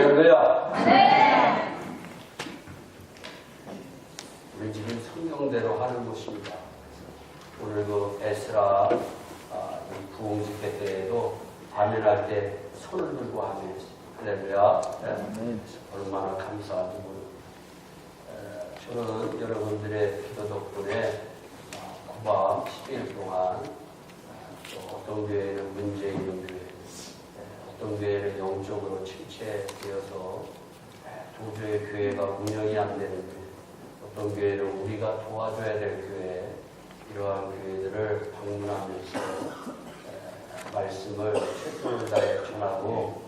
할렐루야. 네. 우리 지금 성경대로 하는 곳입니다. 오늘 그 에스라 부흥 집회 때에도 아멘할 때 손을 들고 아멘했습니다. 할렐루야. 얼마나 감사하고 저는 여러분들의 기도 덕분에 구박 10일 동안 또 어떤 교회는 문제 있는 교회, 어떤 교회는 영적으로 침체되어서 도저히 교회가 운영이 안 되는 교회, 어떤 교회는 우리가 도와줘야 될 교회, 이러한 교회들을 방문하면서 말씀을 최선을 다해 전하고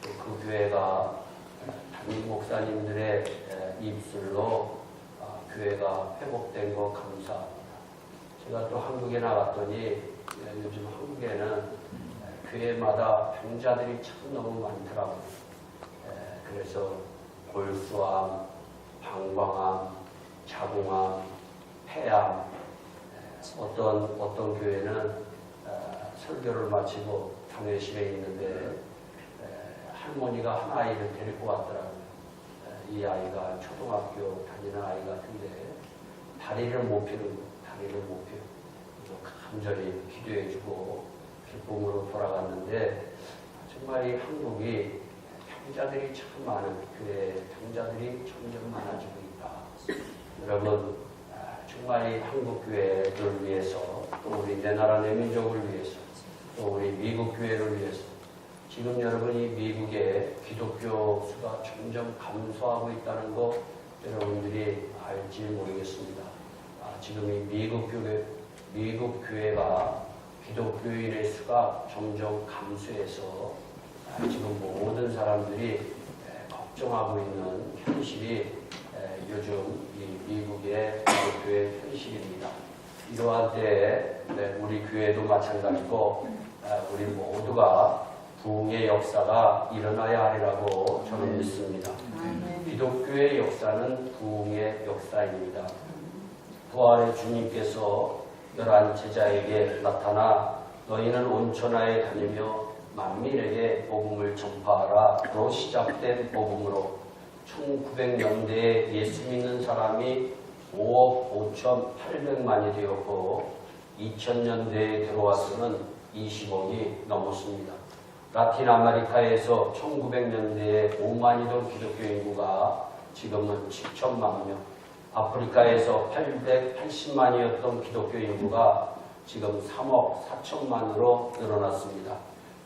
또 그 교회가 담임 목사님들의 입술로 교회가 회복된 거 감사합니다. 제가 또 한국에 나갔더니 요즘 한국에는 교회마다 병자들이 참 너무 많더라고요. 그래서 골수암, 방광암, 자궁암, 폐암, 어떤 교회는 설교를 마치고 당회실에 있는데 할머니가 한 아이를 데리고 왔더라고요. 이 아이가 초등학교 다니는 아이 같은데 다리를 못 펴는 거예요. 다리를 못 펴고 간절히 기도해주고 기쁨으로 돌아갔는데 정말 이 한국이 병자들이 참 많은 교회 병자들이 점점 많아지고 있다. 여러분 정말 이 한국 교회를 위해서 또 우리 내 나라 내 민족을 위해서 또 우리 미국 교회를 위해서 지금 여러분이 미국의 기독교 수가 점점 감소하고 있다는 거 여러분들이 알지 모르겠습니다. 지금 이 미국 교회가 기독교인의 수가 점점 감소해서 지금 모든 사람들이 걱정하고 있는 현실이 요즘 이 미국의 기독교의 현실입니다. 이러한 때에 우리 교회도 마찬가지고 우리 모두가 부흥의 역사가 일어나야 하리라고 저는 믿습니다. 기독교의 역사는 부흥의 역사입니다. 부활의 주님께서 11 제자에게 나타나 너희는 온 천하에 다니며 만민에게 복음을 전파하라로 시작된 복음으로 1900년대에 예수 믿는 사람이 5억 5,800만이 되었고 2000년대에 들어와서는 20억이 넘었습니다. 라틴 아메리카에서 1900년대에 5만이던 기독교 인구가 지금은 7천만 명, 아프리카에서 880만이었던 기독교 인구가 지금 3억 4천만으로 늘어났습니다.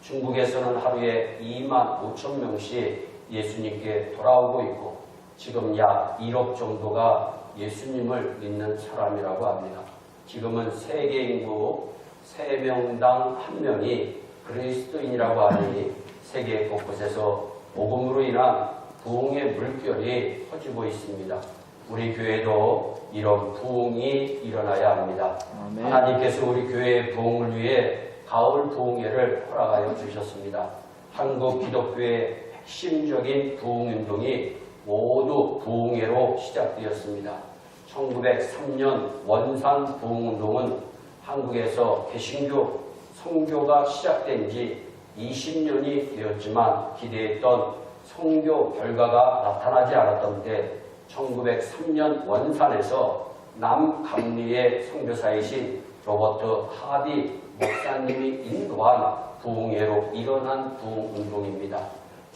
중국에서는 하루에 2만 5천 명씩 예수님께 돌아오고 있고 지금 약 1억 정도가 예수님을 믿는 사람이라고 합니다. 지금은 세계 인구 3명당 1명이 그리스도인이라고 하니 세계 곳곳에서 복음으로 인한 부흥의 물결이 퍼지고 있습니다. 우리 교회도 이런 부흥이 일어나야 합니다. 아멘. 하나님께서 우리 교회의 부흥을 위해 가을 부흥회를 허락하여 주셨습니다. 한국 기독교의 핵심적인 부흥운동이 모두 부흥회로 시작되었습니다. 1903년 원산 부흥운동은 한국에서 개신교 선교가 시작된 지 20년이 되었지만 기대했던 선교 결과가 나타나지 않았던 때 1903년 원산에서 남감리의 선교사이신 로버트 하디 목사님이 인도한 부흥회로 일어난 부흥운동입니다.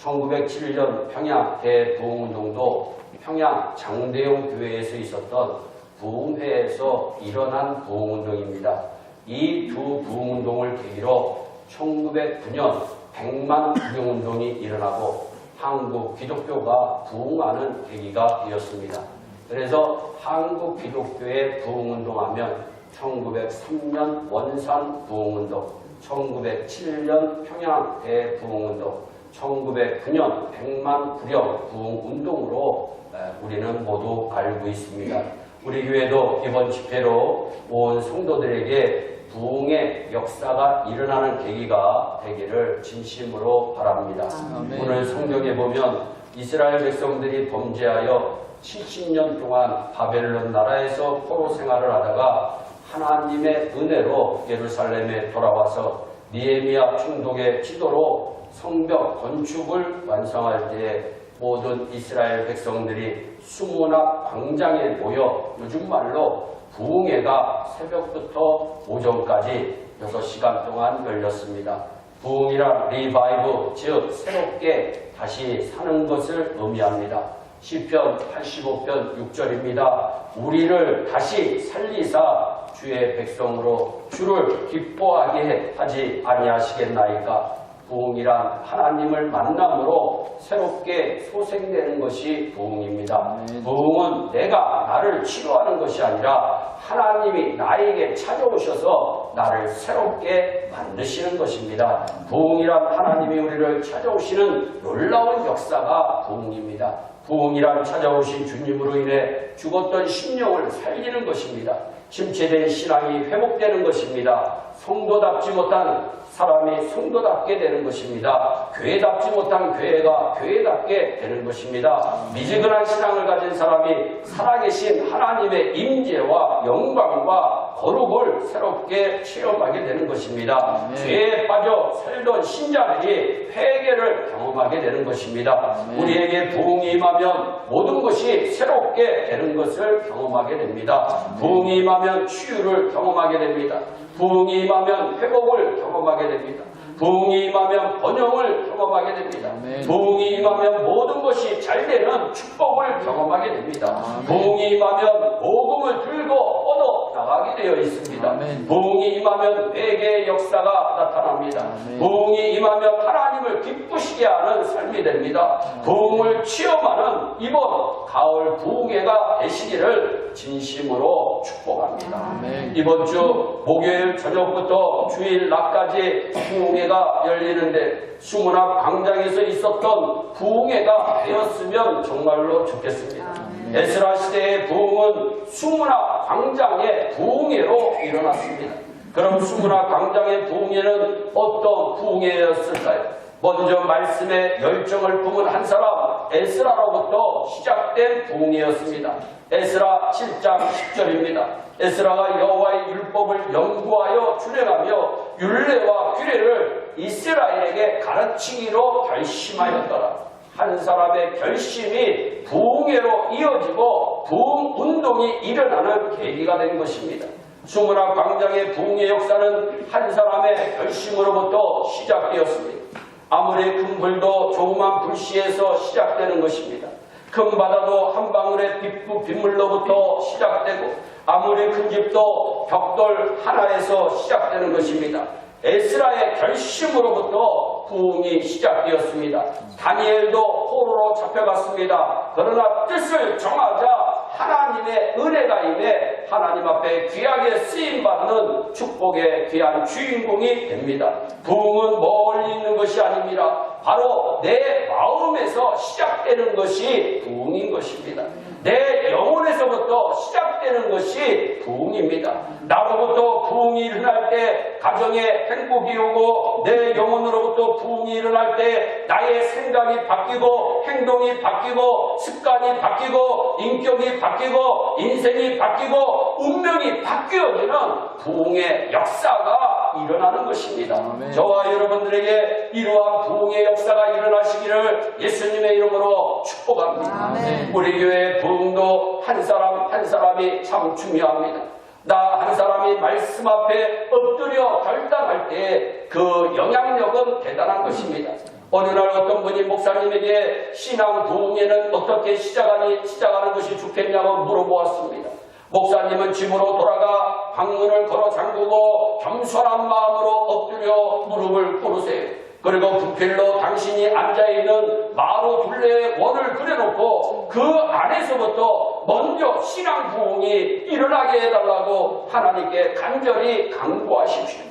1907년 평양 대부흥운동도 평양 장대용 교회에서 있었던 부흥회에서 일어난 부흥운동입니다. 이 두 부흥운동을 계기로 1909년 100만 구경운동이 일어나고 한국 기독교가 부흥하는 계기가 되었습니다. 그래서 한국 기독교의 부흥운동하면 1903년 원산 부흥운동, 1907년 평양 대부흥운동, 1909년 100만 구령 부흥운동으로 우리는 모두 알고 있습니다. 우리 교회도 이번 집회로 온 성도들에게 부흥의 역사가 일어나는 계기가 되기를 진심으로 바랍니다. 아멘. 오늘 성경에 보면 이스라엘 백성들이 범죄하여 70년 동안 바벨론 나라에서 포로 생활을 하다가 하나님의 은혜로 예루살렘에 돌아와서 니에미야 총독의 지도로 성벽 건축을 완성할 때 모든 이스라엘 백성들이 수문앞 광장에 모여 요즘 말로 부흥회가 새벽부터 오전까지 6시간 동안 열렸습니다. 부흥이란 리바이브, 즉 새롭게 다시 사는 것을 의미합니다. 시편 85편 6절입니다. 우리를 다시 살리사 주의 백성으로 주를 기뻐하게 하지 아니하시겠나이까. 부흥이란 하나님을 만남으로 새롭게 소생되는 것이 부흥입니다. 부흥은 내가 나를 치료하는 것이 아니라 하나님이 나에게 찾아오셔서 나를 새롭게 만드시는 것입니다. 부흥이란 하나님이 우리를 찾아오시는 놀라운 역사가 부흥입니다. 부흥이란 찾아오신 주님으로 인해 죽었던 심령을 살리는 것입니다. 침체된 신앙이 회복되는 것입니다. 성도답지 못한 사람이 성도답게 되는 것입니다. 교회답지 못한 교회가 교회답게 되는 것입니다. 미지근한 신앙을 가진 사람이 살아계신 하나님의 임재와 영광과 거룩을 새롭게 체험하게 되는 것입니다. 죄에 빠져 살던 신자들이 회개를 경험하게 되는 것입니다. 우리에게 부흥이 임하면 모든 것이 새롭게 되는 것을 경험하게 됩니다. 부흥이 임하면 치유를 경험하게 됩니다. 부흥이 임하면 회복을 경험하게 됩니다. 부흥이 임하면 번영을 경험하게 됩니다. 부흥이 임하면 모든 것이 잘되는 축복을 경험하게 됩니다. 부흥이 임하면 복음을 들고 뻗어 나가게 되어 있습니다. 부흥이 임하면 회개의 역사가 나타납니다. 부흥이 임하면 하나님을 기쁘시게 하는 삶이 됩니다. 부흥을 체험하는 이번 가을 부흥회가 되시기를 진심으로 축복합니다. 이번 주 목요일 저녁부터 주일 낮까지 부흥회가 열리는데 수문앞 광장에서 있었던 부흥회가 되었으면 정말로 좋겠습니다. 에스라 시대의 부흥은 수문앞 광장의 부흥회로 일어났습니다. 그럼 수문앞 광장의 부흥회는 어떤 부흥회였을까요? 먼저 말씀에 열정을 품은 한 사람 에스라로부터 시작된 부흥회였습니다. 에스라 7장 10절입니다. 에스라가 여호와의 율법을 연구하여 준행하며 율례와 규례를 이스라엘에게 가르치기로 결심하였더라. 한 사람의 결심이 부흥회로 이어지고 부흥 운동이 일어나는 계기가 된 것입니다. 수문앞 광장의 부흥의 역사는 한 사람의 결심으로부터 시작되었습니다. 아무리 큰 불도 조그만 불씨에서 시작되는 것입니다. 큰 바다도 한 방울의 빗물로부터 시작되고 아무리 큰 집도 벽돌 하나에서 시작되는 것입니다. 에스라의 결심으로부터 부흥이 시작되었습니다. 다니엘도 포로로 잡혀갔습니다. 그러나 뜻을 정하자 하나님의 은혜가 임해 하나님 앞에 귀하게 쓰임받는 축복의 귀한 주인공이 됩니다. 부흥은 멀리 있는 것이 아닙니다. 바로 내 마음에서 시작되는 것이 부흥인 것입니다. 내 영혼에서부터 시작되는 것이 부흥입니다. 나로부터 부흥이 일어날 때 가정에 행복이 오고 내 영혼으로부터 부흥이 일어날 때 나의 생각이 바뀌고 행동이 바뀌고 습관이 바뀌고 인격이 바뀌고 인생이 바뀌고 운명이 바뀌어지는 부흥의 역사가 일어나는 것입니다. 저와 여러분들에게 이러한 부흥의 역사가 일어나시기를 예수님의 이름으로 축복합니다. 우리 교회의 부흥도 한 사람 한 사람이 참 중요합니다. 나 한 사람이 말씀 앞에 엎드려 결단할 때 그 영향력은 대단한 것입니다. 어느 날 어떤 분이 목사님에게 신앙 부흥회는 어떻게 시작하는 것이 좋겠냐고 물어보았습니다. 목사님은 집으로 돌아가 방문을 걸어 잠그고 겸손한 마음으로 엎드려 무릎을 꿇으세요. 그리고 부필로 당신이 앉아있는 마루 둘레에 원을 그려놓고 그 안에서부터 먼저 신앙 부흥이 일어나게 해달라고 하나님께 간절히 간구하십시오.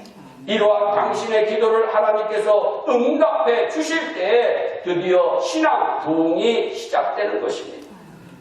이러한 당신의 기도를 하나님께서 응답해 주실 때에 드디어 신앙 부흥이 시작되는 것입니다.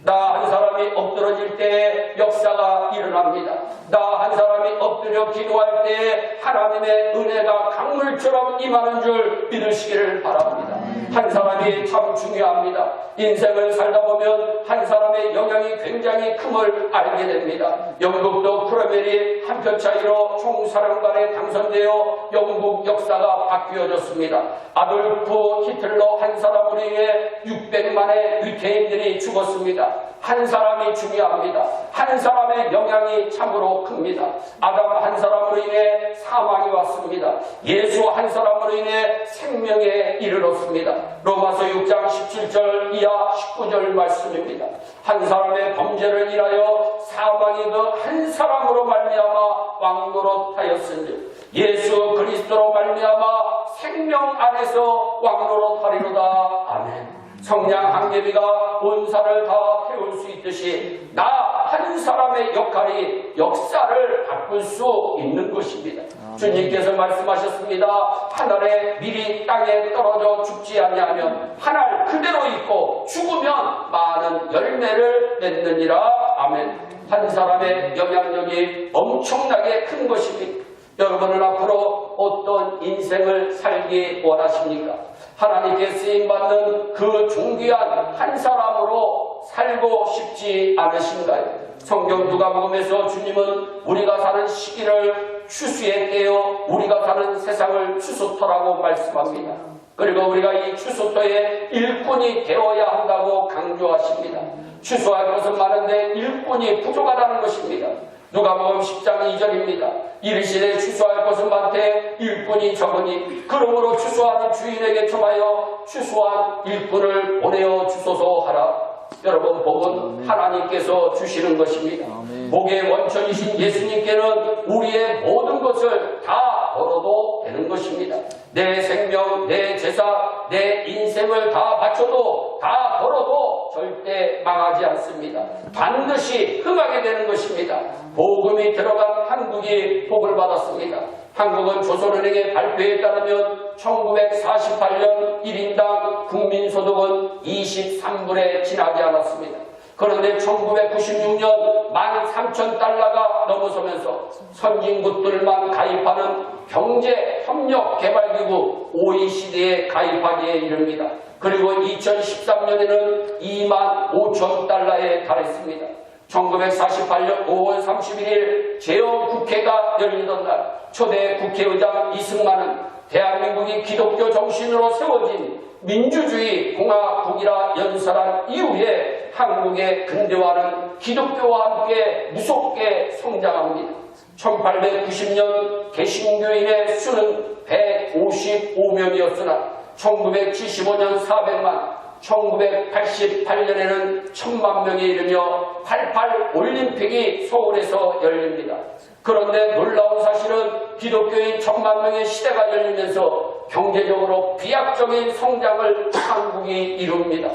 나 한 사람이 엎드러질 때에 역사가 일어납니다. 나 한 사람이 엎드려 기도할 때에 하나님의 은혜가 강물처럼 임하는 줄 믿으시기를 바랍니다. 한 사람이 참 중요합니다. 인생을 살다 보면 한 사람의 영향이 굉장히 큼을 알게 됩니다. 영국도 크로멜이 한 표 차이로 총사령관에 당선되어 영국 역사가 바뀌어졌습니다. 아돌프 히틀러 한 사람으로 인해 600만의 유태인들이 죽었습니다. 한 사람이 중요합니다. 한 사람의 영향이 참으로 큽니다. 아담 한 사람으로 인해 사망이 왔습니다. 예수 한 사람으로 인해 생명에 이르렀습니다. 로마서 6장 17절 이하 19절 말씀입니다. 한 사람의 범죄를 인하여 사망이 그 한 사람으로 말미암아 왕노릇하였은즉 예수 그리스도로 말미암아 생명 안에서 왕노릇하리로다. 아멘. 성령 한계비가 온산을 다 태울 수 있듯이 나 한 사람의 역할이 역사를 바꿀 수 있는 것입니다. 주님께서 말씀하셨습니다. 한 알에 밀이 땅에 떨어져 죽지 아니하면 한 알 그대로 있고 죽으면 많은 열매를 맺느니라. 아멘. 한 사람의 영향력이 엄청나게 큰 것입니다. 여러분은 앞으로 어떤 인생을 살기 원하십니까? 하나님께 쓰임받는 그 존귀한 한 사람으로 살고 싶지 않으신가요? 성경 누가복음에서 주님은 우리가 사는 시기를 추수에 떼어 우리가 사는 세상을 추수터라고 말씀합니다. 그리고 우리가 이 추수터의 일꾼이 되어야 한다고 강조하십니다. 추수할 것은 많은데 일꾼이 부족하다는 것입니다. 누가복음 10장 2절입니다. 이르시되 추수할 것은 많되 일꾼이 적으니 그러므로 추수하는 주인에게 청하여 추수한 일꾼을 보내어 주소서 하라. 여러분, 복은 하나님께서 주시는 것입니다. 복의 원천이신 예수님께는 우리의 모든 것을 다 벌어도 되는 것입니다. 내 생명, 내 재산, 내 인생을 다 바쳐도 다 벌어도 절대 망하지 않습니다. 반드시 흥하게 되는 것입니다. 복음이 들어간 한국이 복을 받았습니다. 한국은 조선은행의 발표에 따르면 1948년 1인당 국민소득은 23불에 지나지 않았습니다. 그런데 1996년 13,000달러가 넘어서면서 선진국들만 가입하는 경제협력개발기구 OECD에 가입하기에 이릅니다. 그리고 2013년에는 25,000달러에 달했습니다. 1948년 5월 31일 제5국회가 열리던 날 초대 국회의장 이승만은 대한민국이 기독교 정신으로 세워진 민주주의 공화국이라 연설한 이후에 한국의 근대화는 기독교와 함께 무섭게 성장합니다. 1890년 개신교인의 수는 155명이었으나 1975년 400만, 1988년에는 1000만 명에 이르며 88 올림픽이 서울에서 열립니다. 그런데 놀라운 사실은 기독교인 1000만 명의 시대가 열리면서 경제적으로 비약적인 성장을 한국이 이룹니다.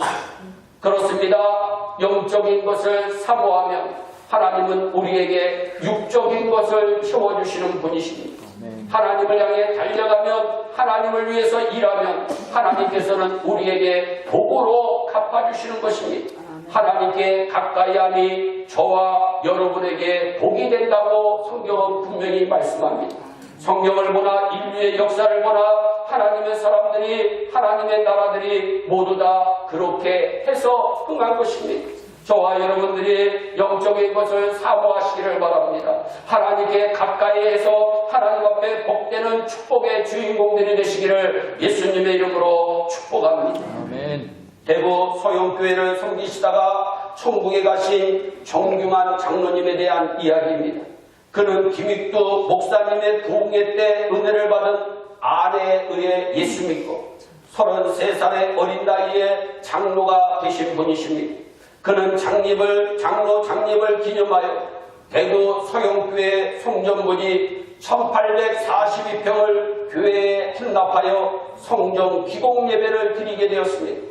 그렇습니다. 영적인 것을 사모하면 하나님은 우리에게 육적인 것을 채워주시는 분이십니다. 하나님을 향해 달려가면, 하나님을 위해서 일하면 하나님께서는 우리에게 복으로 갚아주시는 것입니다. 하나님께 가까이 하니 저와 여러분에게 복이 된다고 성경은 분명히 말씀합니다. 성경을 보나 인류의 역사를 보나 하나님의 사람들이, 하나님의 나라들이 모두 다 그렇게 해서 흥한 것입니다. 저와 여러분들이 영적인 것을 사모하시기를 바랍니다. 하나님께 가까이 해서 하나님 앞에 복되는 축복의 주인공들이 되시기를 예수님의 이름으로 축복합니다. 아멘. 대구 소영교회를 섬기시다가 천국에 가신 정규만 장로님에 대한 이야기입니다. 그는 김익두 목사님의 부흥회 때 은혜를 받은 아내에 의해 예수 믿고 33살의 어린 나이에 장로가 되신 분이십니다. 그는 장로 장립을 기념하여 대구 서영교회 송전부지 1842평을 교회에 헌납하여 성전 기공 예배를 드리게 되었습니다.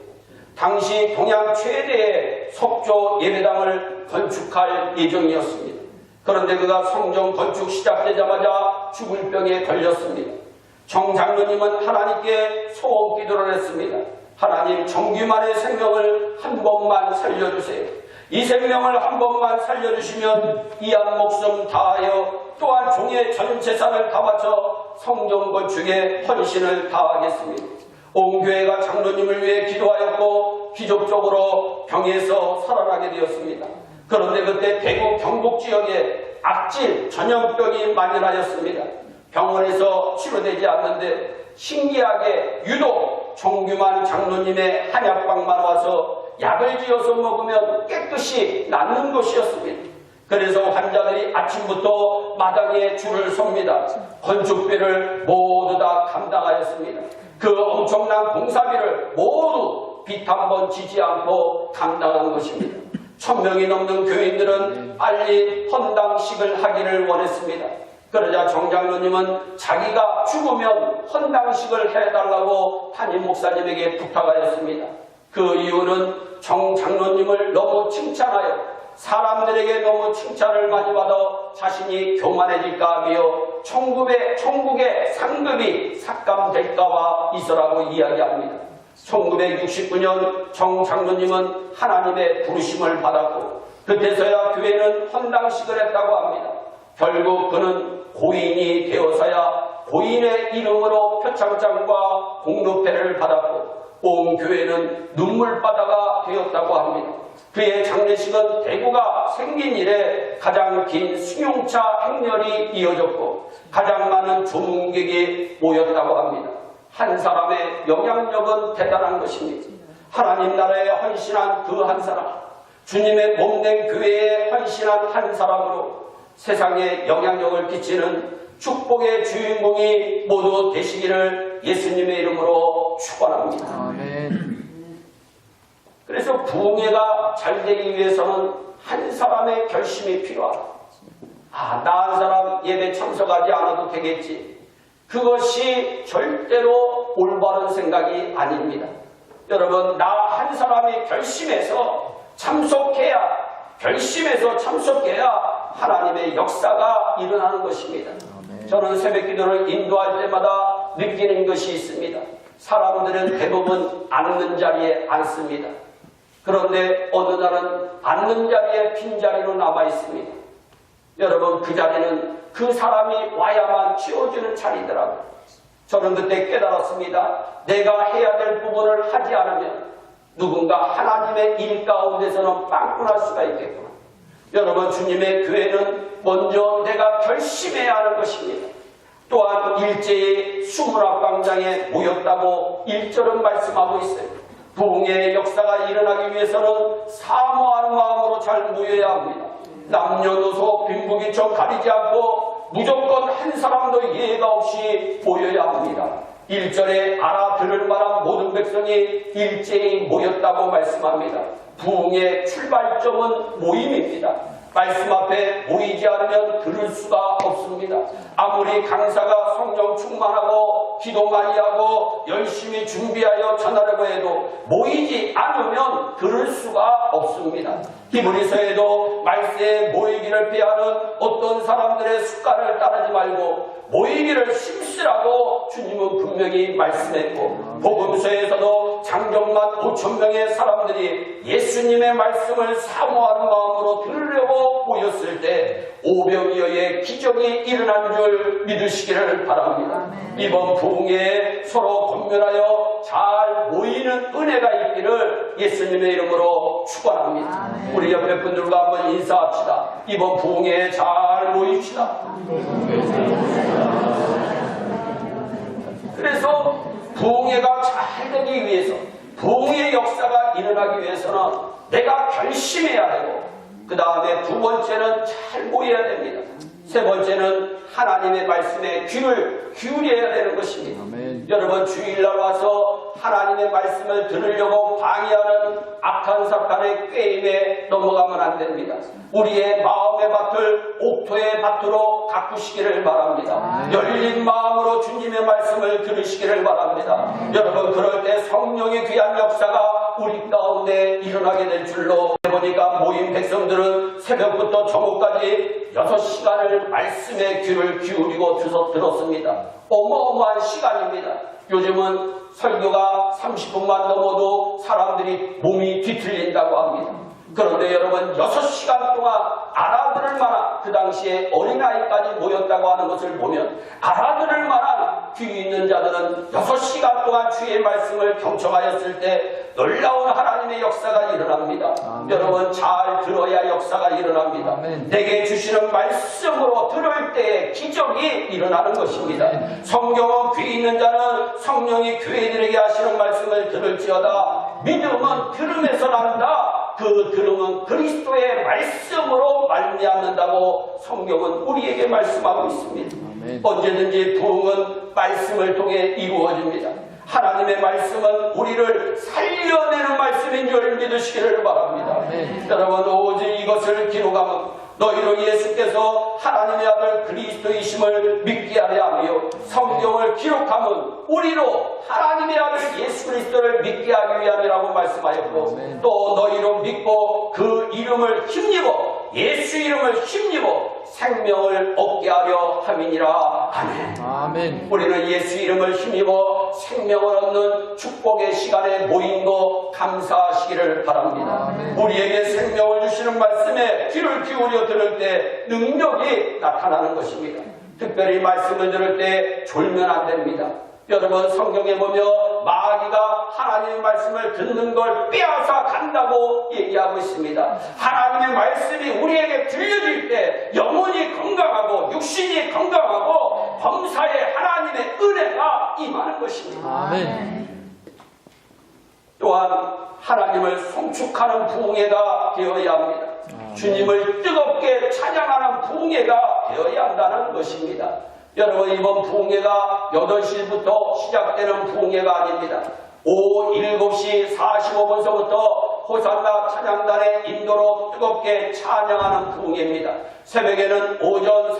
당시 동양 최대의 석조 예배당을 건축할 예정이었습니다. 그런데 그가 성전 건축 시작되자마자 죽을 병에 걸렸습니다. 정 장로님은 하나님께 소원 기도를 했습니다. 하나님, 정규만의 생명을 한 번만 살려주세요. 이 생명을 한 번만 살려주시면 이 한 목숨 다하여 또한 종의 전 재산을 다 바쳐 성전 건축에 헌신을 다하겠습니다. 온 교회가 장로님을 위해 기도하였고 기적적으로 병에서 살아나게 되었습니다. 그런데 그때 대구 경북 지역에 악질 전염병이 만연하였습니다. 병원에서 치료되지 않는데 신기하게 유독 정규만 장로님의 한약방만 와서 약을 지어서 먹으면 깨끗이 낫는 것이었습니다. 그래서 환자들이 아침부터 마당에 줄을 섭니다. 건축비를 모두 다 감당하였습니다. 그 엄청난 공사비를 모두 빚 한 번 지지 않고 감당한 것입니다. 1000명이 넘는 교인들은 빨리 헌당식을 하기를 원했습니다. 그러자 정장로님은 자기가 죽으면 헌당식을 해달라고 담임 목사님에게 부탁하였습니다. 그 이유는 정장로님을 너무 칭찬하여 사람들에게 너무 칭찬을 많이 받아 자신이 교만해질까 하며 천국의 상급이 삭감될까 봐 있으라고 이야기합니다. 1969년 정장로님은 하나님의 부르심을 받았고 그때서야 교회는 헌당식을 했다고 합니다. 결국 그는 고인이 되어서야 고인의 이름으로 표창장과 공로패를 받았고 온 교회는 눈물바다가 되었다고 합니다. 그의 장례식은 대구가 생긴 이래 가장 긴 승용차 행렬이 이어졌고 가장 많은 조문객이 모였다고 합니다. 한 사람의 영향력은 대단한 것입니다. 하나님 나라에 헌신한 그 한 사람, 주님의 몸된 교회에 헌신한 한 사람으로 세상에 영향력을 끼치는 축복의 주인공이 모두 되시기를 예수님의 이름으로 축원합니다. 아멘. 그래서 부흥회가 잘 되기 위해서는 한 사람의 결심이 필요하다. 나 한 사람 예배 참석하지 않아도 되겠지. 그것이 절대로 올바른 생각이 아닙니다. 여러분, 나 한 사람이 결심해서 참석해야 하나님의 역사가 일어나는 것입니다. 저는 새벽 기도를 인도할 때마다 느끼는 것이 있습니다. 사람들은 대부분 앉는 자리에 앉습니다. 그런데 어느 날은 앉는 자리에 빈자리로 남아 있습니다. 여러분, 그 자리는 그 사람이 와야만 채워주는 자리더라고요. 저는 그때 깨달았습니다. 내가 해야 될 부분을 하지 않으면 누군가 하나님의 일 가운데서는 빵꾸날 수가 있겠구나. 여러분, 주님의 교회는 먼저 내가 결심해야 하는 것입니다. 또한 일제히 수문학광장에 모였다고 1절은 말씀하고 있어요. 부흥의 역사가 일어나기 위해서는 사모하는 마음으로 잘 모여야 합니다. 남녀노소 빈부귀천 가리지 않고 무조건 한 사람도 예외가 없이 모여야 합니다. 1절에 알아들을 만한 모든 백성이 일제히 모였다고 말씀합니다. 부흥의 출발점은 모임입니다. 말씀 앞에 모이지 않으면 들을 수가 없습니다. 아무리 강사가 성령 충만하고 기도 많이 하고 열심히 준비하여 전하려고 해도 모이지 않으면 들을 수가 없습니다. 히브리서에도 말세에 모이기를 피하는 어떤 사람들의 습관을 따르지 말고 모이기를 심쓰라고 주님은 분명히 말씀했고, 복음서에서도 장정만 5,000명의 사람들이 예수님의 말씀을 사모하는 마음으로 들으려고 모였을 때 500여의 기적이 일어난 줄 믿으시기를 바랍니다. 이번 부흥회에 서로 권면하여 잘 모이는 은혜가 있기를 예수님의 이름으로 축원합니다. 우리 옆에 분들과 한번 인사합시다. 이번 부흥회에 잘 모입시다. 그래서 부흥회가 잘 되기 위해서, 부흥의 역사가 일어나기 위해서는 내가 결심해야 되고, 그 다음에 두 번째는 잘 모여야 됩니다. 세 번째는 하나님의 말씀에 귀를 기울여야 되는 것입니다. 아멘. 여러분, 주일날 와서 하나님의 말씀을 들으려고 방해하는 악한 사탄의 꾀임에 넘어가면 안 됩니다. 우리의 마음의 밭을 옥토의 밭으로 가꾸시기를 바랍니다. 열린 마음으로 주님의 말씀을 들으시기를 바랍니다. 여러분, 그럴 때 성령의 귀한 역사가 우리 가운데 일어나게 될 줄로 보니까 모인 백성들은 새벽부터 저녁까지 6시간을 말씀에 귀를 기울이고 들었습니다. 어마어마한 시간입니다. 요즘은 설교가 30분만 넘어도 사람들이 몸이 뒤틀린다고 합니다. 그런데 여러분 6시간 동안 알아들을 만한 그 당시에 어린아이까지 모였다고 하는 것을 보면 알아들을 만한 귀 있는 자들은 6시간 동안 주의 말씀을 경청하였을 때 놀라운 하나님의 역사가 일어납니다. 여러분 잘 들어야 역사가 일어납니다. 내게 주시는 말씀으로 들을 때에 기적이 일어나는 것입니다. 성경은 귀 있는 자는 성령이 교회들에게 하시는 말씀을 들을지어다. 믿음은 들음에서 난다. 그 들음은 그리스도의 말씀으로 말미암는다고 성경은 우리에게 말씀하고 있습니다. 언제든지 부흥은 말씀을 통해 이루어집니다. 하나님의 말씀은 우리를 살려내는 말씀인 줄 믿으시기를 바랍니다. 여러분 오직 이것을 기록하면 너희로 예수께서 하나님의 아들 그리스도이심을 믿게 하려 하며 성경을 기록하면 우리로 하나님의 아들 예수 그리스도를 믿게 하기 위함이라고 말씀하였고 또 너희로 믿고 그 이름을 힘입어 예수 이름을 힘입어 생명을 얻게 하려 함이니라. 아멘. 아멘. 우리는 예수 이름을 힘입어 생명을 얻는 축복의 시간에 모인 거 감사하시기를 바랍니다. 아멘. 우리에게 생명을 주시는 말씀에 귀를 기울여 들을 때 능력이 나타나는 것입니다. 특별히 말씀을 들을 때 졸면 안 됩니다. 여러분 성경에 보면 마귀가 하나님의 말씀을 듣는 걸 빼앗아 간다고 얘기하고 있습니다. 하나님의 말씀이 우리에게 들려질 때 영혼이 건강하고 육신이 건강하고 범사에 하나님의 은혜가 임하는 것입니다. 아멘. 또한 하나님을 송축하는 부흥회가 되어야 합니다. 주님을 뜨겁게 찬양하는 부흥회가 되어야 한다는 것입니다. 여러분 이번 부흥회가 8시부터 시작되는 부흥회가 아닙니다. 오후 7시 45분서부터 호산나 찬양단의 인도로 뜨겁게 찬양하는 부흥회입니다. 새벽에는 오전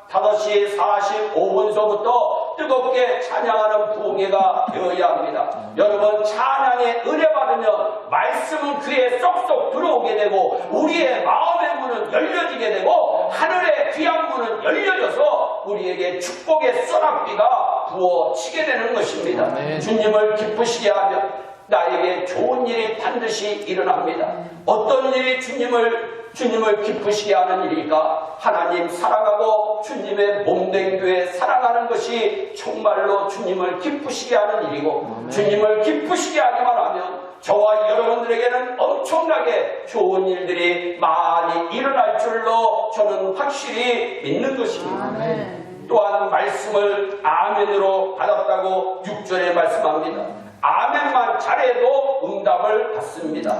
5시 45분서부터 뜨겁게 찬양하는 부흥회가 되어야 합니다. 여러분 찬양의 은혜 받으면 말씀은 귀에 쏙쏙 들어오게 되고 우리의 마음의 문은 열려지게 되고 하늘의 귀한 문은 열려져서 우리에게 축복의 쏘락비가 부어지게 되는 것입니다. 주님을 기쁘시게 하며 나에게 좋은 일이 반드시 일어납니다. 어떤 일이 주님을 기쁘시게 하는 일일까? 하나님 사랑하고 주님의 몸된 교회 사랑하는 것이 정말로 주님을 기쁘시게 하는 일이고 주님을 기쁘시게 하기만 하면 저와 여러분들에게는 엄청나게 좋은 일들이 많이 일어날 줄로 저는 확실히 믿는 것입니다. 또한 말씀을 아멘으로 받았다고 6절에 말씀합니다. 아멘만 잘해도 응답을 받습니다.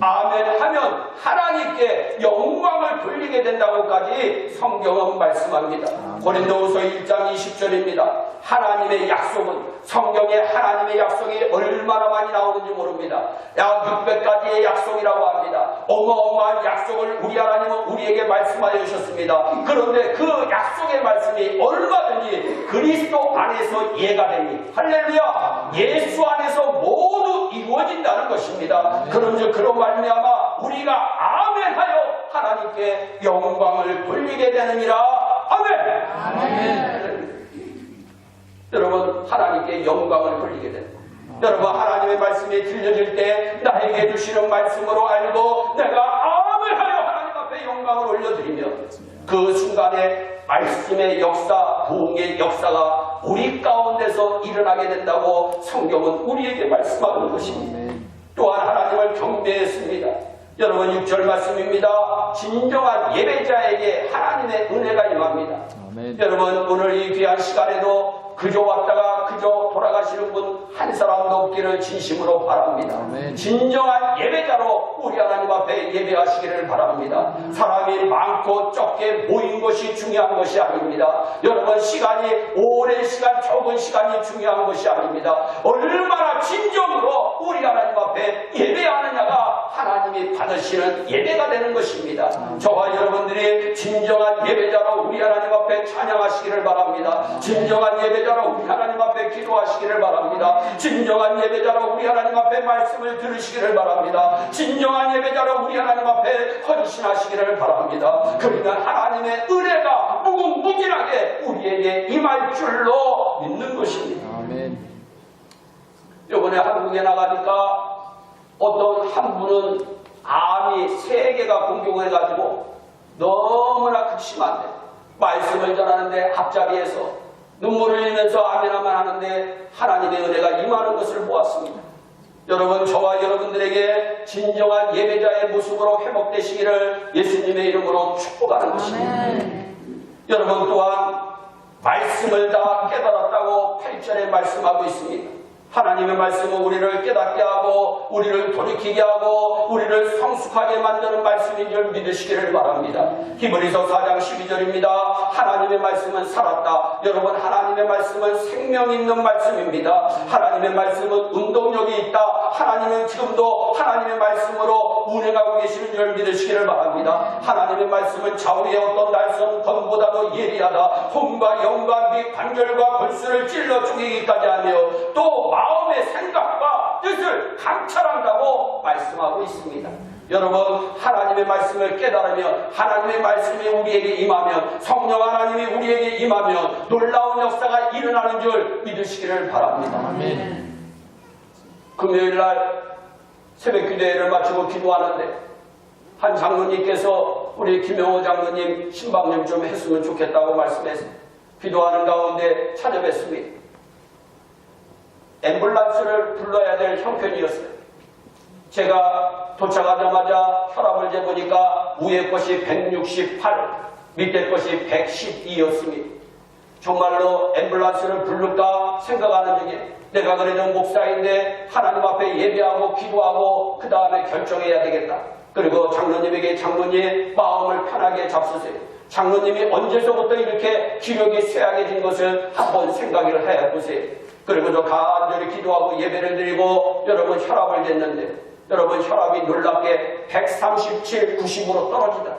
아멘 하면 하나님께 영광을 돌리게 된다고까지 성경은 말씀합니다. 고린도후서 1장 20절입니다. 하나님의 약속은 성경에 하나님의 약속이 얼마나 많이 나오는지 모릅니다. 약 600가지의 약속이라고 합니다. 어마어마한 약속을 우리 하나님은 우리에게 말씀하여 주셨습니다. 그런데 그 약속의 말씀이 얼마든지 그리스도 안에서 이해가 되니 할렐루야 예수 안에서 모두 이루어진다는 것입니다. 그런즉 그로 말미암아 우리가 아멘하여 하나님께 영광을 돌리게 되느니라. 아멘. 아멘. 여러분 하나님께 영광을 돌리게 됩니다. 여러분 하나님의 말씀이 들려질 때 나에게 주시는 말씀으로 알고 내가 아멘하여 하나님 앞에 영광을 올려드리며 그 순간에 말씀의 역사, 부흥의 역사가 우리 가운데서 일어나게 된다고 성경은 우리에게 말씀하는 것입니다. 또한 하나님을 경배했습니다. 여러분 6절 말씀입니다. 진정한 예배자에게 하나님의 은혜가 임합니다. 여러분 오늘 이 귀한 시간에도 그저 왔다가 그저 돌아가시는 분 한 사람도 없기를 진심으로 바랍니다. 진정한 예배자로 우리 하나님 앞에 예배하시기를 바랍니다. 사람이 많고 적게 모인 것이 중요한 것이 아닙니다. 여러분 시간이 오랜 시간 적은 시간이 중요한 것이 아닙니다. 얼마나 진정으로 우리 하나님 앞에 예배하느냐가 하나님이 받으시는 예배가 되는 것입니다. 저와 여러분들이 진정한 예배자로 우리 하나님 앞에 찬양하시기를 바랍니다. 진정한 예배자로 우리 하나님 앞에 기도하시기를 바랍니다. 진정한 예배자로 우리 하나님 앞에 말씀을 들으시기를 바랍니다. 진정한 예배자로 우리 하나님 앞에 헌신하시기를 바랍니다. 그러면 하나님의 은혜가 무궁무진하게 우리에게 임할 줄로 믿는 것입니다. 아멘. 이번에 한국에 나가니까 어떤 한 분은 암이 3개가 공격을 해가지고 너무나 극심한데 말씀을 전하는데 앞자리에서 눈물을 흘리면서 아멘아멘 하는데 하나님의 은혜가 임하는 것을 보았습니다. 여러분, 저와 여러분들에게 진정한 예배자의 모습으로 회복되시기를 예수님의 이름으로 축복하는 것입니다. 여러분 또한 말씀을 다 깨달았다고 8절에 말씀하고 있습니다. 하나님의 말씀은 우리를 깨닫게 하고 우리를 돌이키게 하고 우리를 성숙하게 만드는 말씀인 줄 믿으시기를 바랍니다. 히브리서 4장 12절입니다. 하나님의 말씀은 살았다. 여러분, 하나님의 말씀은 생명 있는 말씀입니다. 하나님의 말씀은 운동력이 있다. 하나님은 지금도 하나님의 말씀으로 운행하고 계시는 줄 믿으시기를 바랍니다. 하나님의 말씀은 좌우의 어떤 날선 검보다도 예리하다. 혼과 영과 및 관절과 골수를 찔러 죽이기까지 하며 또 마음의 생각과 뜻을 감찰한다고 말씀하고 있습니다. 여러분, 하나님의 말씀을 깨달으면, 하나님의 말씀이 우리에게 임하면, 성령 하나님이 우리에게 임하면 놀라운 역사가 일어나는 줄 믿으시기를 바랍니다. 아멘. 금요일날 새벽기도회를 마치고 기도하는데 한 장로님께서 우리 김영호 장로님 신방님 좀 했으면 좋겠다고 말씀해서 기도하는 가운데 찾아뵙습니다. 앰뷸런스를 불러야 될 형편이었어요. 제가 도착하자마자 혈압을 재보니까 위에 것이 168, 밑에 것이 112였습니다. 정말로 앰뷸런스를 부를까 생각하는 중에 내가 그래도 목사인데 하나님 앞에 예배하고 기도하고 그 다음에 결정해야 되겠다. 그리고 장로님에게 장로님 마음을 편하게 잡수세요. 장로님이 언제서부터 이렇게 기력이 쇠약해진 것을 한번 생각을 해보세요. 그리고 저 간절히 기도하고 예배를 드리고 여러분 혈압을 쟀는데 여러분 혈압이 놀랍게 137, 90으로 떨어지다.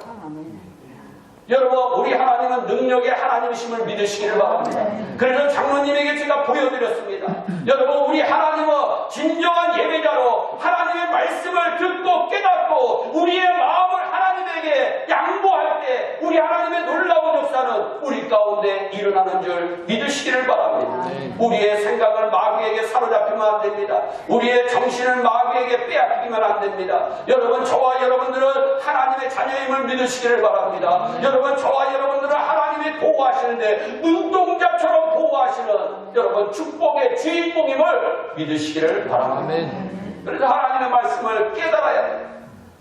여러분, 우리 하나님은 능력의 하나님이심을 믿으시기를 바랍니다. 그래서 장로님에게 제가 보여드렸습니다. 여러분, 우리 하나님은 진정한 예배자로 하나님의 말씀을 듣고 깨닫고 우리의 마음을 하나님에게 양보할 때 우리 하나님의 놀라운 역사는 우리 가운데 일어나는 줄 믿으시기를 바랍니다. 우리의 생각을 마귀에게 사로잡히면 안 됩니다. 우리의 정신을 마귀에게 빼앗기면 안 됩니다. 여러분, 저와 여러분들은 하나님의 자녀임을 믿으시기를 바랍니다. 여러분, 저와 여러분들은 하나님이 보호하시는데 눈동자처럼 보호하시는 여러분 축복의 주인공임을 믿으시기를 바랍니다. 그래서 하나님의 말씀을 깨달아야 돼요.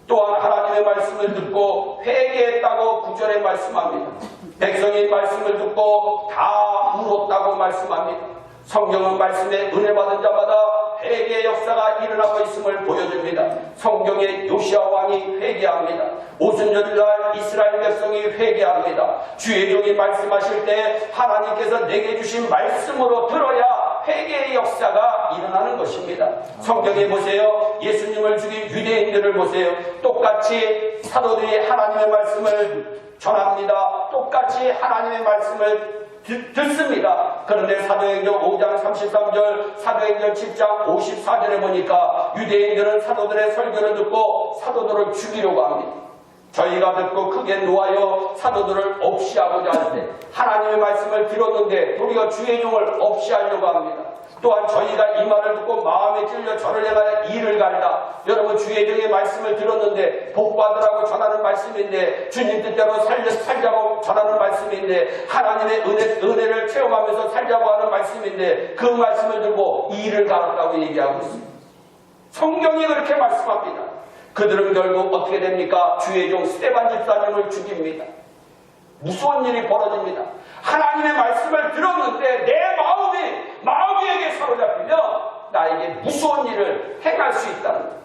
또한 하나님의 말씀을 듣고 회개했다고 9절에 말씀합니다. 백성이 말씀을 듣고 다 울었다고 말씀합니다. 성경은 말씀에 은혜 받은 자마다 회개의 역사가 일어나고 있음을 보여줍니다. 성경의 요시야 왕이 회개합니다. 오순절날 이스라엘 백성이 회개합니다. 주의 종이 말씀하실 때 하나님께서 내게 주신 말씀으로 들어야 회개의 역사가 일어나는 것입니다. 성경에 보세요. 예수님을 죽인 유대인들을 보세요. 똑같이 사도들이 하나님의 말씀을 전합니다. 똑같이 하나님의 말씀을 듣습니다. 그런데 사도행전 5장 33절, 사도행전 7장 54절에 보니까 유대인들은 사도들의 설교를 듣고 사도들을 죽이려고 합니다. 저희가 듣고 크게 노하여 사도들을 없이 하고자 할 때 하나님의 말씀을 들었는데 도리어 주의 종을 없이 하려고 합니다. 또한 저희가 이 말을 듣고 마음에 찔려 저를 향하여 이를 갈다. 여러분, 주의 종의 말씀을 들었는데 복받으라고 전하는 말씀인데 주님 뜻대로 살자고 전하는 말씀인데 하나님의 은혜를 체험하면서 살자고 하는 말씀인데 그 말씀을 듣고 이를 갈았다고 얘기하고 있습니다. 성경이 그렇게 말씀합니다. 그들은 결국 어떻게 됩니까? 주의 종 스데반 집사님을 죽입니다. 무서운 일이 벌어집니다. 하나님의 말씀을 들었는데 내 마음이 마귀에게 사로잡히면 나에게 무서운 일을 행할 수 있다는 것.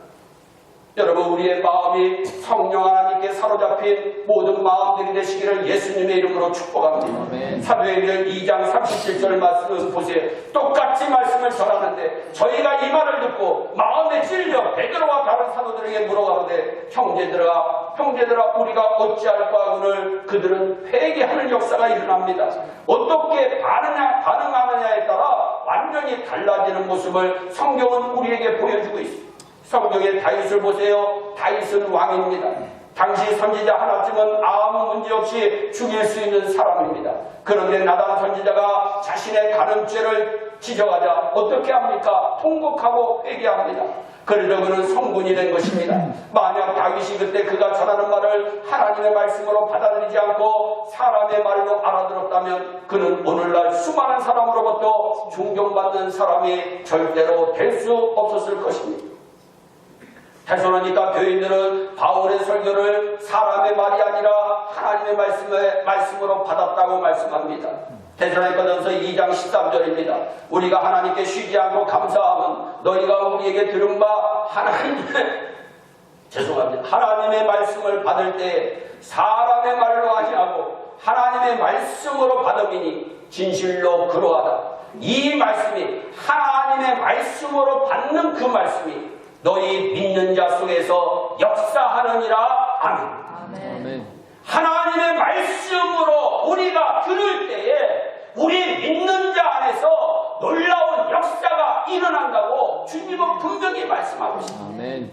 여러분, 우리의 마음이 성령 하나님께 사로잡힌 모든 마음들이 되시기를 예수님의 이름으로 축복합니다. 사도행전 2장 37절 말씀 보세요. 똑같이 말씀을 전하는데 저희가 이 말을 듣고 마음에 찔려 베드로와 다른 사도들에게 물어가는데 형제들아 우리가 어찌할까 하거늘 그들은 회개하는 역사가 일어납니다. 어떻게 반응하느냐에 따라 완전히 달라지는 모습을 성경은 우리에게 보여주고 있습니다. 성경의 다윗을 보세요. 다윗은 왕입니다. 당시 선지자 하나쯤은 아무 문제 없이 죽일 수 있는 사람입니다. 그런데 나단 선지자가 자신의 간음죄를 지적하자 어떻게 합니까? 통곡하고 회개합니다. 그래서 그는 성군이 된 것입니다. 만약 다윗이 그때 그가 전하는 말을 하나님의 말씀으로 받아들이지 않고 사람의 말로 알아들었다면 그는 오늘날 수많은 사람으로부터 존경받는 사람이 절대로 될 수 없었을 것입니다. 테살로니가 교인들은 바울의 설교를 사람의 말이 아니라 하나님의 말씀으로 받았다고 말씀합니다. 데살로니가전서 2장 13절입니다. 우리가 하나님께 쉬지 않고 감사함은 너희가 우리에게 들은 바 하나님의 말씀을 받을 때 사람의 말로 아니하고 하나님의 말씀으로 받음이니 진실로 그러하다. 이 말씀이 하나님의 말씀으로 받는 그 말씀이 너희 믿는 자 속에서 역사하느니라. 아멘. 아멘. 하나님의 말씀으로 우리가 들을 때에 우리 믿는 자 안에서 놀라운 역사가 일어난다고 주님은 분명히 말씀하고 있습니다. 아멘.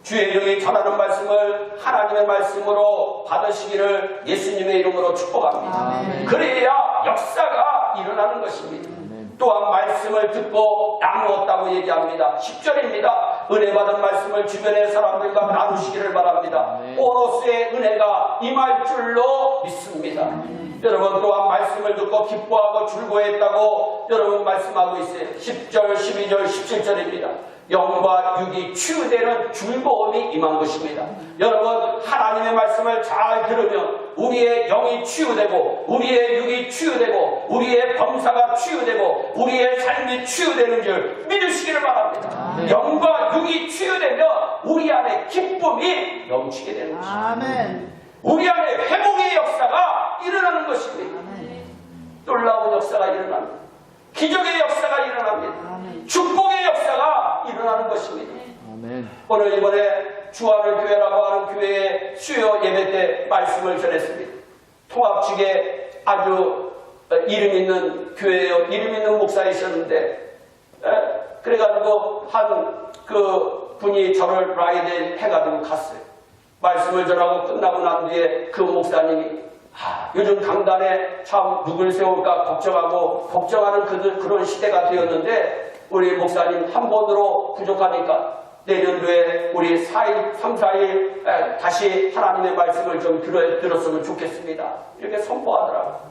주의 영이 전하는 말씀을 하나님의 말씀으로 받으시기를 예수님의 이름으로 축복합니다. 아멘. 그래야 역사가 일어나는 것입니다. 또한 말씀을 듣고 나누었다고 얘기합니다. 10절입니다. 은혜 받은 말씀을 주변의 사람들과 나누시기를 바랍니다. 오로스의 은혜가 임할 줄로 믿습니다. 여러분 또한 말씀을 듣고 기뻐하고 즐거워했다고 여러분 말씀하고 있어요. 10절, 12절, 17절입니다. 영과 육이 치유되는 즐거움이 임한 것입니다. 여러분 하나님의 말씀을 잘 들으면 우리의 영이 치유되고 우리의 육이 치유되고 우리의 범사가 치유되고 우리의 삶이 치유되는 줄 믿으시기를 바랍니다. 영과 육이 치유되면 우리 안에 기쁨이 넘치게 되는 것입니다. 아멘. 우리 안에 회복의 역사가 일어나는 것입니다. 놀라운 역사가 일어납니다. 기적의 역사가 일어납니다. 축복의 역사가 일어나는 것입니다. 아멘. 오늘 이번에 주하늘 교회라고 하는 교회의 수요 예배 때 말씀을 전했습니다. 통합 측에 아주 이름 있는 교회요, 이름 있는 목사이셨는데 그래가지고 한 그 분이 저를 라이드 해가지고 갔어요. 말씀을 전하고 끝나고 난 뒤에 그 목사님이 요즘 강단에 참 누굴 세울까 걱정하는 그런 시대가 되었는데 우리 목사님 한 번으로 부족하니까 내년도에 우리 3, 4일 다시 하나님의 말씀을 좀 들었으면 좋겠습니다. 이렇게 선포하더라고요.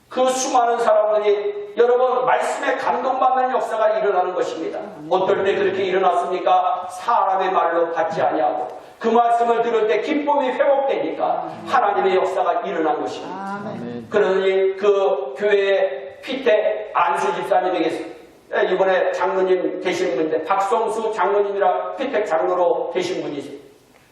그 수많은 사람들이 여러분 말씀에 감동받는 역사가 일어나는 것입니다. 어떨 때 그렇게 일어났습니까? 사람의 말로 받지 아니하고 그 말씀을 들을 때 기쁨이 회복되니까 하나님의 역사가 일어난 것입니다. 아멘. 그러니 그 교회의 피태 안수 집사님에게서 이번에 장로님 되신 분인데 박성수 장로님이라 피택 장로로 되신 분이세요.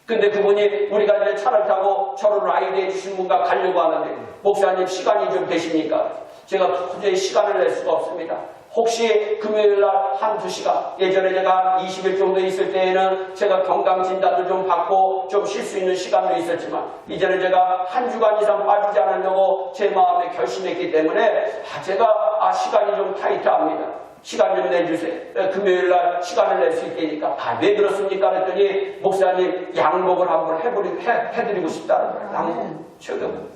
근데 그분이 우리가 이제 차를 타고 저를 라이드해 주신 분과 가려고 하는데 목사님 시간이 좀 되십니까? 제가 도저히 시간을 낼 수가 없습니다. 혹시 금요일날 한두 시간, 예전에 제가 20일 정도 있을 때에는 제가 건강진단도 좀 받고 좀 쉴 수 있는 시간도 있었지만 이제는 제가 한 주간 이상 빠지지 않으려고 제 마음에 결심했기 때문에 제가 시간이 좀 타이트합니다. 시간 좀 내주세요. 금요일날 시간을 낼 수 있다니까. 왜 그렇습니까? 그랬더니 목사님 양복을 한번 해드리고 싶다는 거예요. 양복. 최근.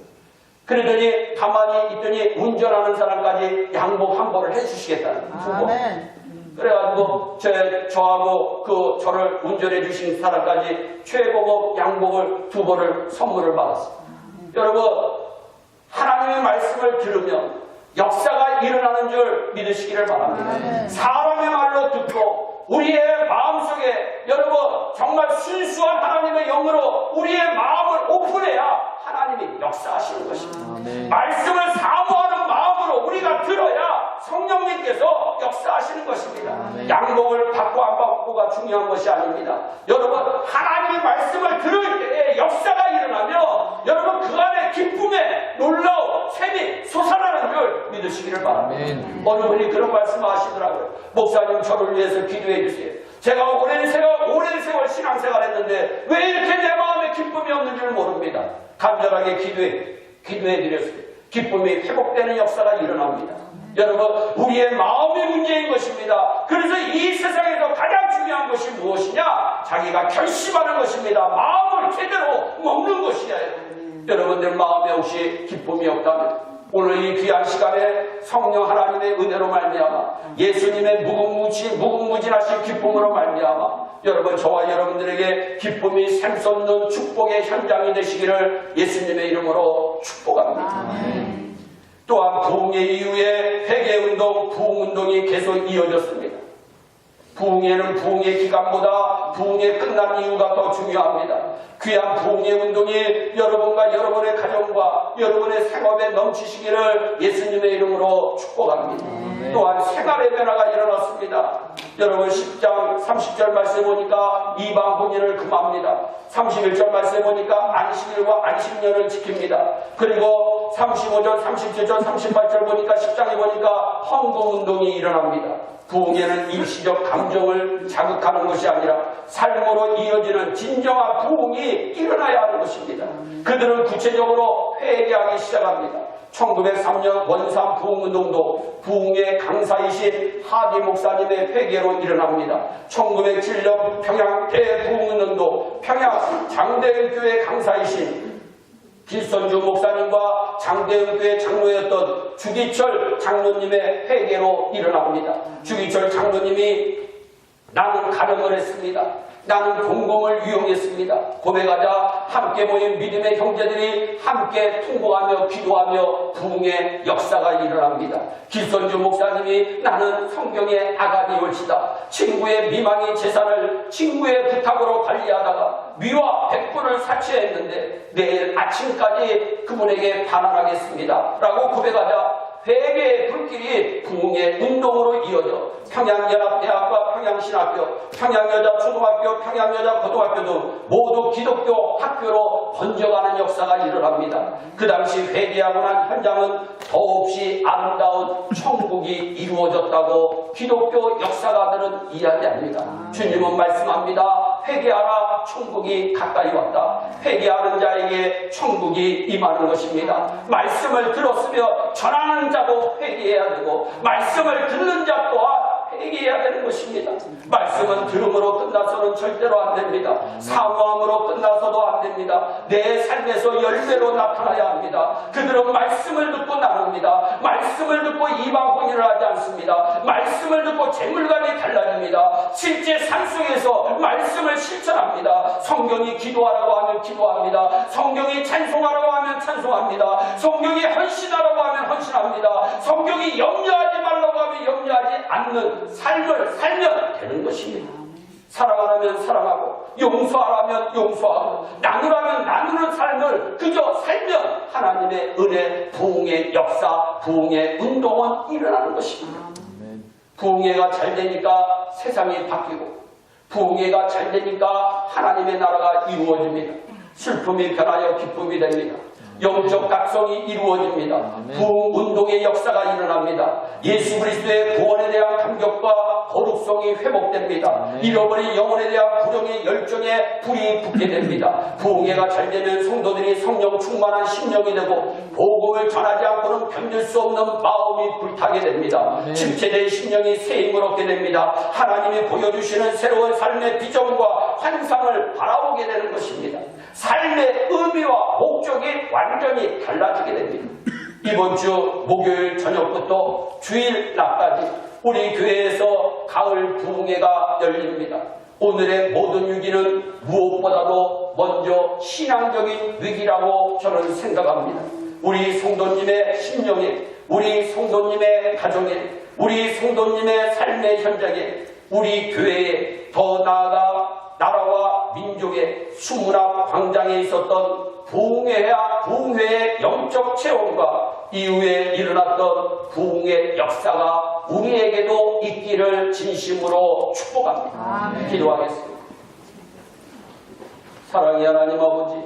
그러더니 가만히 있더니 운전하는 사람까지 양복 한 벌을 해주시겠다는 거예요. 그래가지고 저하고 저를 운전해 주신 사람까지 최고급 양복을 2벌을 선물을 받았어요. 여러분 하나님의 말씀을 들으면 역사가 일어나는 줄 믿으시기를 바랍니다. 사람의 말로 듣고 우리의 마음속에 여러분 정말 순수한 하나님의 영으로 우리의 마음을 오픈해야 하나님이 역사하시는 것입니다. 아멘. 말씀을 사모하는 마음으로 우리가 들어야 성령님께서 역사하시는 것입니다. 아멘. 양복을 받고 안 받고가 중요한 것이 아닙니다. 여러분 하나님의 말씀을 들을 때에 역사가 일어나면 여러분 그 안에 기쁨의 놀라운 샘이 솟아나는 줄 믿으시기를 바랍니다. 아멘. 어느 분이 그런 말씀을 하시더라고요. 목사님 저를 위해서 기도해 주세요. 제가 오랜 세월 신앙생활 했는데 왜 이렇게 내 마음에 기쁨이 없는 줄 모릅니다. 간절하게 기도해 드렸어요. 기쁨이 회복되는 역사가 일어납니다. 여러분 우리의 마음이 문제인 것입니다. 그래서 이 세상에서 가장 중요한 것이 무엇이냐? 자기가 결심하는 것입니다. 마음을 제대로 먹는 것이에요. 여러분들 마음에 혹시 기쁨이 없다면 오늘 이 귀한 시간에 성령 하나님의 은혜로 말미암아 예수님의 무궁무진하신 기쁨으로 말미암아 여러분 저와 여러분들에게 기쁨이 샘솟는 축복의 현장이 되시기를 예수님의 이름으로 축복합니다. 아멘. 또한 부흥회 이후에 회개운동, 부흥운동이 계속 이어졌습니다. 부흥회는 부흥회 기간보다 부흥회 끝난 이유가 더 중요합니다. 귀한 부흥회 운동이 여러분과 여러분의 가정과 여러분의 생업에 넘치시기를 예수님의 이름으로 축복합니다. 또한 생활의 변화가 일어났습니다. 여러분 10장 30절 말씀해 보니까 이방 혼인을 금합니다. 31절 말씀해 보니까 안식일과 안식년을 지킵니다. 그리고 35절, 37절, 38절 보니까 10장에 보니까 헌금운동이 일어납니다. 부흥회는 일시적 감정을 자극하는 것이 아니라 삶으로 이어지는 진정한 부흥이 일어나야 하는 것입니다. 그들은 구체적으로 회개하기 시작합니다. 1903년 원산 부흥운동도 부흥회 강사이신 하디 목사님의 회개로 일어납니다. 1907년 평양 대부흥운동도 평양 장대교회 강사이신 길선주 목사님과 장대교회 장로였던 주기철 장로님의 회개로 일어납니다. 주기철 장로님이 나는 가늠을 했습니다. 나는 공공을 이용했습니다. 고백하자 함께 모인 믿음의 형제들이 함께 통곡하며 기도하며 부흥의 역사가 일어납니다. 길선주 목사님이 나는 성경의 아가디 옳지다. 친구의 미망의 재산을 친구의 부탁으로 관리하다가 미와 백불을 사치했는데 내일 아침까지 그분에게 반환하겠습니다. 라고 고백하자 회개의 불길이 부흥의 운동으로 이어져 평양연합대학과 평양신학교, 평양여자초등학교, 평양여자고등학교 등 모두 기독교 학교로 번져가는 역사가 일어납니다. 그 당시 회개하고 난 현장은 더없이 아름다운 천국이 이루어졌다고 기독교 역사가들은 이야기합니다. 주님은 말씀합니다. 회개하라, 천국이 가까이 왔다. 회개하는 자에게 천국이 임하는 것입니다. 말씀을 들었으며 전하는 자도 회개해야 되고 말씀을 듣는 자 또한 회개해야 되는 것입니다. 말씀은 들음으로 끝나서는 절대로 안 됩니다. 사모함으로 끝나서도 안 됩니다. 내 삶에서 열매로 나타나야 합니다. 그들은 말씀을 듣고 나눕니다. 말씀을 듣고 이방 혼인을 하지 않습니다. 말씀을 듣고 재물관이 달라집니다. 실제 삶 속에서 말씀을 실천합니다. 성경이 기도하라고 하면 기도합니다. 성경이 찬송하라고 하면 찬송합니다. 성경이 헌신하라고 하면 헌신합니다. 성경이 염려하지 말라고 하면 염려하지 않는 삶을 살면 되는 것입니다. 사랑하라면 사랑하고 용서하라면 용서하고 나누라면 나누는 삶을 그저 살면 하나님의 은혜, 부흥의 역사, 부흥의 운동은 일어나는 것입니다. 부흥회가 잘 되니까 세상이 바뀌고 부흥회가 잘 되니까 하나님의 나라가 이루어집니다. 슬픔이 변하여 기쁨이 됩니다. 영적 각성이 이루어집니다. 부흥운동의 역사가 일어납니다. 예수 그리스도의 구원에 대한 감격과 거룩성이 회복됩니다. 잃어버린 영혼에 대한 구령의 열정에 불이 붙게 됩니다. 부흥회가 잘 되면 성도들이 성령 충만한 심령이 되고 복음을 전하지 않고는 견딜 수 없는 마음이 불타게 됩니다. 침체된 심령이 새 힘을 얻게 됩니다. 하나님이 보여주시는 새로운 삶의 비전과 환상을 바라보게 되는 것입니다. 삶의 의미와 목적이 완전히 달라지게 됩니다. 이번 주 목요일 저녁부터 주일 낮까지 우리 교회에서 가을 부흥회가 열립니다. 오늘의 모든 위기는 무엇보다도 먼저 신앙적인 위기라고 저는 생각합니다. 우리 성도님의 심령에, 우리 성도님의 가정에, 우리 성도님의 삶의 현장에, 우리 교회에, 더 나아가 나라와 민족의 수문학 광장에 있었던 부흥회의 영적 체험과 이후에 일어났던 부흥의 역사가 우리에게도 있기를 진심으로 축복합니다. 기도하겠습니다. 사랑의 하나님 아버지,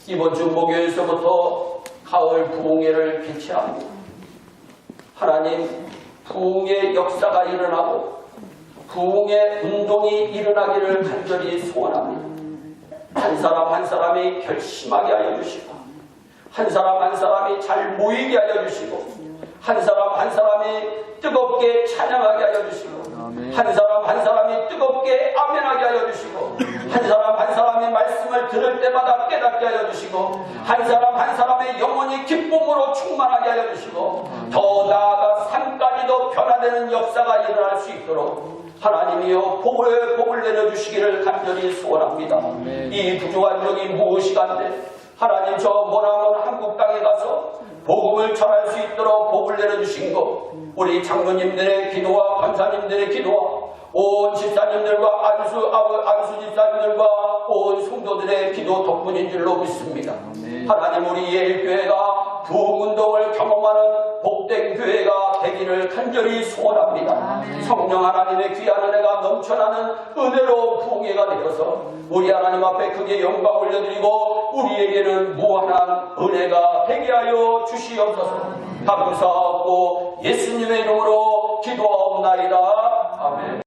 이번 주 목요일서부터 가을 부흥회를 개최합니다. 하나님, 부흥의 역사가 일어나고 부흥의 운동이 일어나기를 간절히 소원합니다. 한 사람 한 사람이 결심하게 하여 주시고 한 사람 한 사람이 잘 모이게 하여 주시고 한 사람 한 사람이 뜨겁게 찬양하게 하여 주시고 한 사람 한 사람이 뜨겁게 아멘하게 하여 주시고 한 사람 한 사람이 말씀을 들을 때마다 깨닫게 깨닫게 하여 주시고 한 사람 한 사람의 영혼이 기쁨으로 충만하게 하여 주시고 더 나아가 삶까지도 변화되는 역사가 일어날 수 있도록 하나님이여 복을 내려주시기를 간절히 소원합니다. 이 부족한 적이 무엇이간데 하나님 저 머나먼 한국 땅에 가서 복음을 전할 수 있도록 복을 내려주신 것 우리 장로님들의 기도와 권사님들의 기도와 온 집사님들과 안수 집사님들과 온 성도들의 기도 덕분인 줄로 믿습니다. 하나님 우리 예일교회가 부흥운동을 경험하는 복된 교회가 되기를 간절히 소원합니다. 성령 하나님의 귀한 은혜가 넘쳐나는 은혜로 부흥회가 되어서 우리 하나님 앞에 크게 영광 올려드리고 우리에게는 무한한 은혜가 되게 하여 주시옵소서. 감사하고 예수님의 이름으로 기도하옵나이다. 아멘.